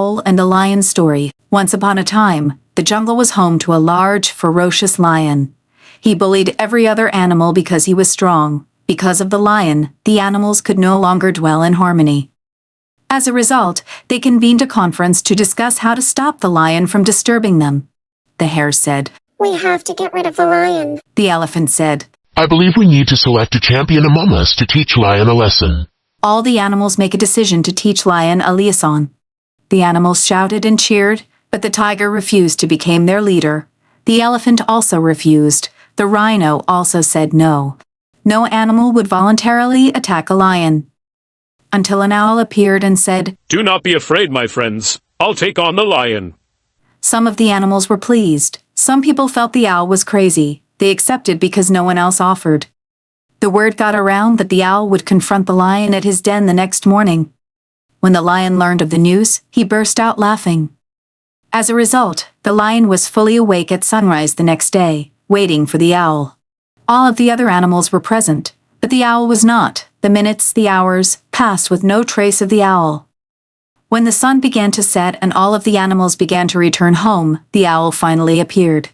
Owl and the Lion Story. Once upon a time, the jungle was home to a large, ferocious lion. He bullied every other animal because he was strong. Because of the lion, the animals could no longer dwell in harmony. As a result, they convened a conference to discuss how to stop the lion from disturbing them. The hare said, "We have to get rid of the lion." The elephant said, "I believe we need to select a champion among us to teach Lion a lesson." All the animals make a decision to teach Lion a liaison. The animals shouted and cheered, but the tiger refused to become their leader. The elephant also refused. The rhino also said no. No animal would voluntarily attack a lion. Until an owl appeared and said, "Do not be afraid, my friends. I'll take on the lion." Some of the animals were pleased. Some people felt the owl was crazy. They accepted because no one else offered. The word got around that the owl would confront the lion at his den the next morning. When the lion learned of the news, he burst out laughing. As a result, the lion was fully awake at sunrise the next day, waiting for the owl. All of the other animals were present, but the owl was not. The minutes, the hours, passed with no trace of the owl. When the sun began to set and all of the animals began to return home, the owl finally appeared.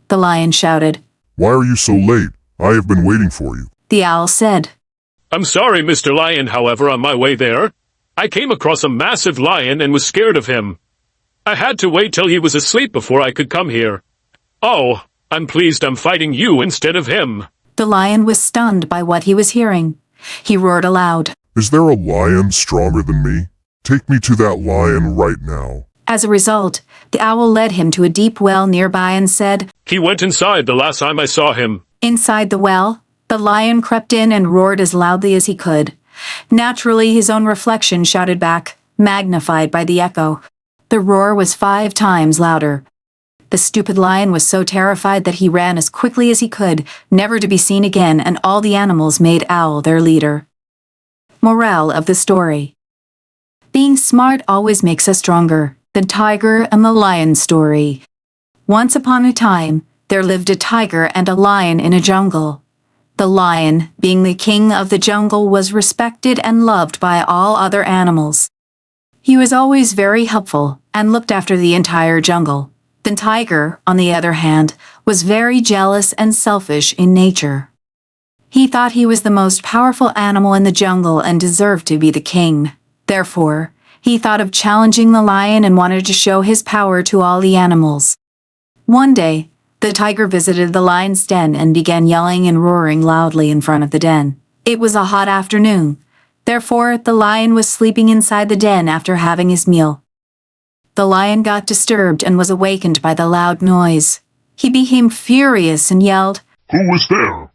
The lion shouted, "Why are you so late? I have been waiting for you." The owl said, "I'm sorry, Mr. Lion, however, on my way there, I came across a massive lion and was scared of him. I had to wait till he was asleep before I could come here. Oh, I'm pleased I'm fighting you instead of him." The lion was stunned by what he was hearing. He roared aloud, "Is there a lion stronger than me? Take me to that lion right now." As a result, the owl led him to a deep well nearby and said, "He went inside the last time I saw him." Inside the well, the lion crept in and roared as loudly as he could. Naturally, his own reflection shouted back, magnified by the echo. The roar was 5 times louder. The stupid lion was so terrified that he ran as quickly as he could, never to be seen again, and all the animals made Owl their leader. Moral of the story: being smart always makes us stronger. The Tiger and the Lion Story. Once upon a time, there lived a tiger and a lion in a jungle. The lion, being the king of the jungle, was respected and loved by all other animals. He was always very helpful and looked after the entire jungle. The tiger, on the other hand, was very jealous and selfish in nature. He thought he was the most powerful animal in the jungle and deserved to be the king. Therefore, he thought of challenging the lion and wanted to show his power to all the animals. One day, the tiger visited the lion's den and began yelling and roaring loudly in front of the den. It was a hot afternoon. Therefore, the lion was sleeping inside the den after having his meal. The lion got disturbed and was awakened by the loud noise. He became furious and yelled, "Who was there?"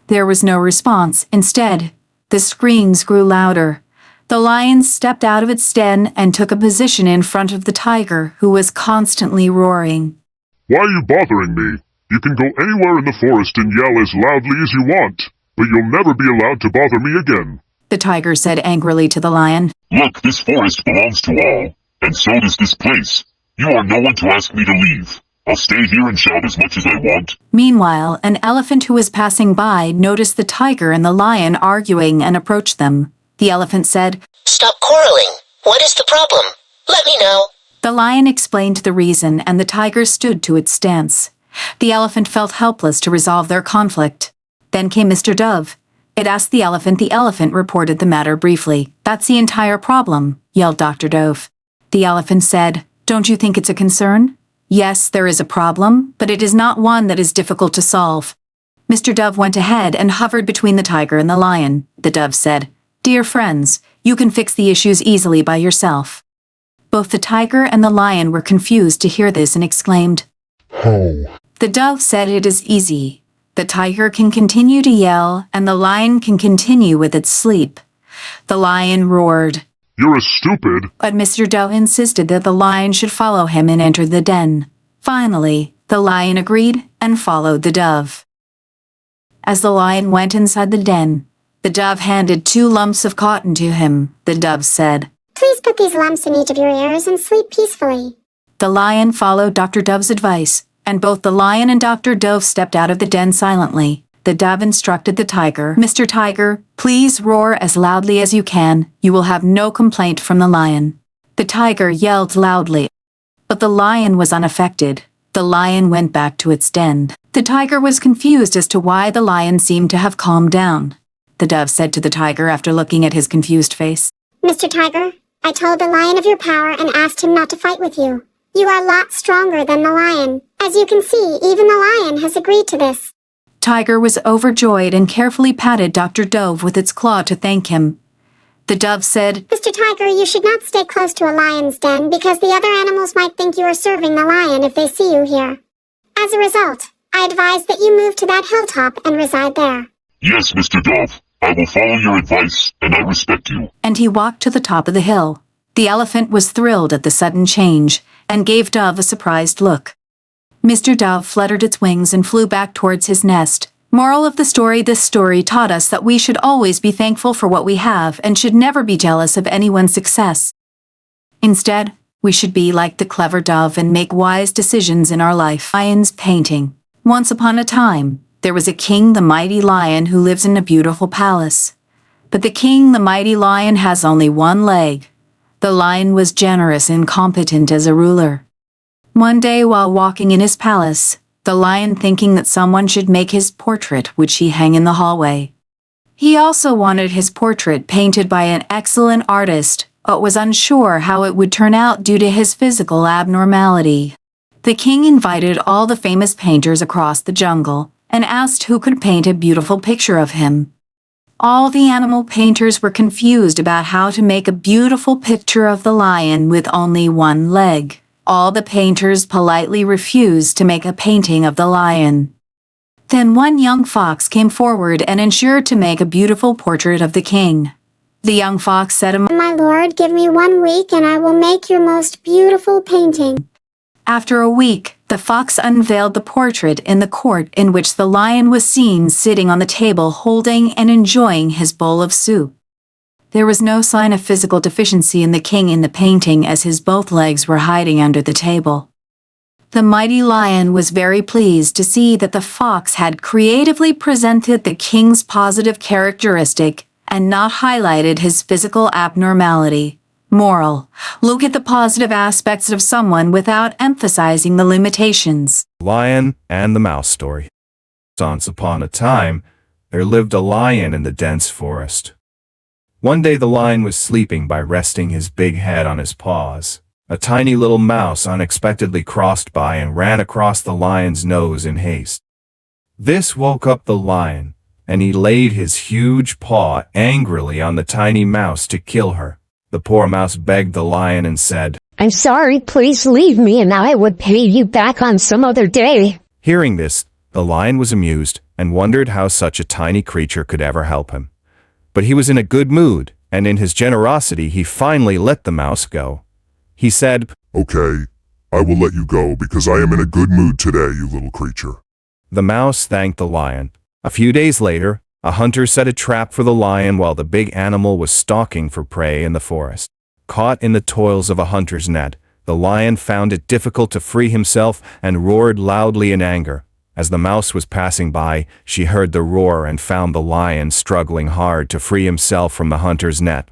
There was no response. Instead, the screams grew louder. The lion stepped out of its den and took a position in front of the tiger, who was constantly roaring. "Why are you bothering me? You can go anywhere in the forest and yell as loudly as you want, but you'll never be allowed to bother me again," the tiger said angrily to the lion. "Look, this forest belongs to all, and so does this place. You are no one to ask me to leave. I'll stay here and shout as much as I want." Meanwhile, an elephant who was passing by noticed the tiger and the lion arguing and approached them. The elephant said, "Stop quarreling. What is the problem? Let me know." The lion explained the reason, and the tiger stood to its stance. The elephant felt helpless to resolve their conflict. Then came Mr. Dove. It asked the elephant. The elephant reported the matter briefly. "That's the entire problem," yelled Dr. Dove. The elephant said, "Don't you think it's a concern? Yes, there is a problem, but it is not one that is difficult to solve." Mr. Dove went ahead and hovered between the tiger and the lion. The dove said, "Dear friends, you can fix the issues easily by yourself." Both the tiger and the lion were confused to hear this and exclaimed, "How?" The dove said, "It is easy. The tiger can continue to yell, and the lion can continue with its sleep." The lion roared, "You're a stupid." but Mr. Dove insisted that the lion should follow him and enter the den. Finally, the lion agreed and followed the dove. As the lion went inside the den, the dove handed 2 lumps of cotton to him. The dove said, "Please put these lumps in each of your ears and sleep peacefully." The lion followed Dr. Dove's advice, and both the lion and Dr. Dove stepped out of the den silently. The dove instructed the tiger, "Mr. Tiger, please roar as loudly as you can. You will have no complaint from the lion." The tiger yelled loudly, but the lion was unaffected. The lion went back to its den. The tiger was confused as to why the lion seemed to have calmed down. The dove said to the tiger after looking at his confused face, Mr. Tiger, I told the lion of your power and asked him not to fight with you. You are a lot stronger than the lion. As you can see, even the lion has agreed to this. Tiger was overjoyed and carefully patted Dr. Dove with its claw to thank him. The dove said, Mr. Tiger, you should not stay close to a lion's den because the other animals might think you are serving the lion if they see you here. As a result, I advise that you move to that hilltop and reside there. Yes, Mr. Dove. I will follow your advice, and I respect you. And he walked to the top of the hill. The elephant was thrilled at the sudden change and gave Dove a surprised look. Mr. Dove fluttered its wings and flew back towards his nest. Moral of the story: this story taught us that we should always be thankful for what we have and should never be jealous of anyone's success. Instead, we should be like the clever dove and make wise decisions in our life. Lion's painting. Once upon a time, there was a king, the mighty lion, who lives in a beautiful palace. But the king, the mighty lion, has only one leg. The lion was generous and competent as a ruler. One day while walking in his palace, the lion, thinking that someone should make his portrait, which he hang in the hallway. He also wanted his portrait painted by an excellent artist, but was unsure how it would turn out due to his physical abnormality. The king invited all the famous painters across the jungle and asked who could paint a beautiful picture of him. All the animal painters were confused about how to make a beautiful picture of the lion with only one leg. All the painters politely refused to make a painting of the lion. Then one young fox came forward and ensured to make a beautiful portrait of the king. The young fox said, My lord, give me 1 week and I will make your most beautiful painting. After a week, the fox unveiled the portrait in the court, in which the lion was seen sitting on the table holding and enjoying his bowl of soup. There was no sign of physical deficiency in the king in the painting, as his both legs were hiding under the table. The mighty lion was very pleased to see that the fox had creatively presented the king's positive characteristic and not highlighted his physical abnormality. Moral: look at the positive aspects of someone without emphasizing the limitations. Lion and the Mouse Story. Once upon a time, there lived a lion in the dense forest. One day the lion was sleeping by resting his big head on his paws. A tiny little mouse unexpectedly crossed by and ran across the lion's nose in haste. This woke up the lion, and he laid his huge paw angrily on the tiny mouse to kill her. The poor mouse begged the lion and said, I'm sorry, please leave me and I would pay you back on some other day. Hearing this, the lion was amused and wondered how such a tiny creature could ever help him. But he was in a good mood, and in his generosity he finally let the mouse go. He said, Okay, I will let you go because I am in a good mood today, you little creature. The mouse thanked the lion. A few days later, a hunter set a trap for the lion while the big animal was stalking for prey in the forest. Caught in the toils of a hunter's net, the lion found it difficult to free himself and roared loudly in anger. As the mouse was passing by, she heard the roar and found the lion struggling hard to free himself from the hunter's net.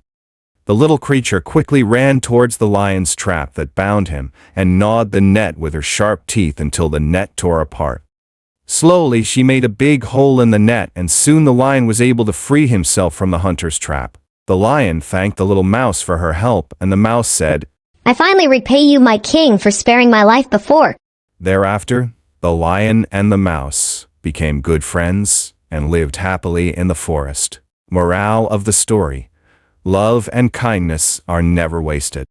The little creature quickly ran towards the lion's trap that bound him and gnawed the net with her sharp teeth until the net tore apart. Slowly, she made a big hole in the net, and soon the lion was able to free himself from the hunter's trap. The lion thanked the little mouse for her help, and the mouse said, I finally repay you, my king, for sparing my life before. Thereafter, the lion and the mouse became good friends and lived happily in the forest. Morale of the story: love and kindness are never wasted.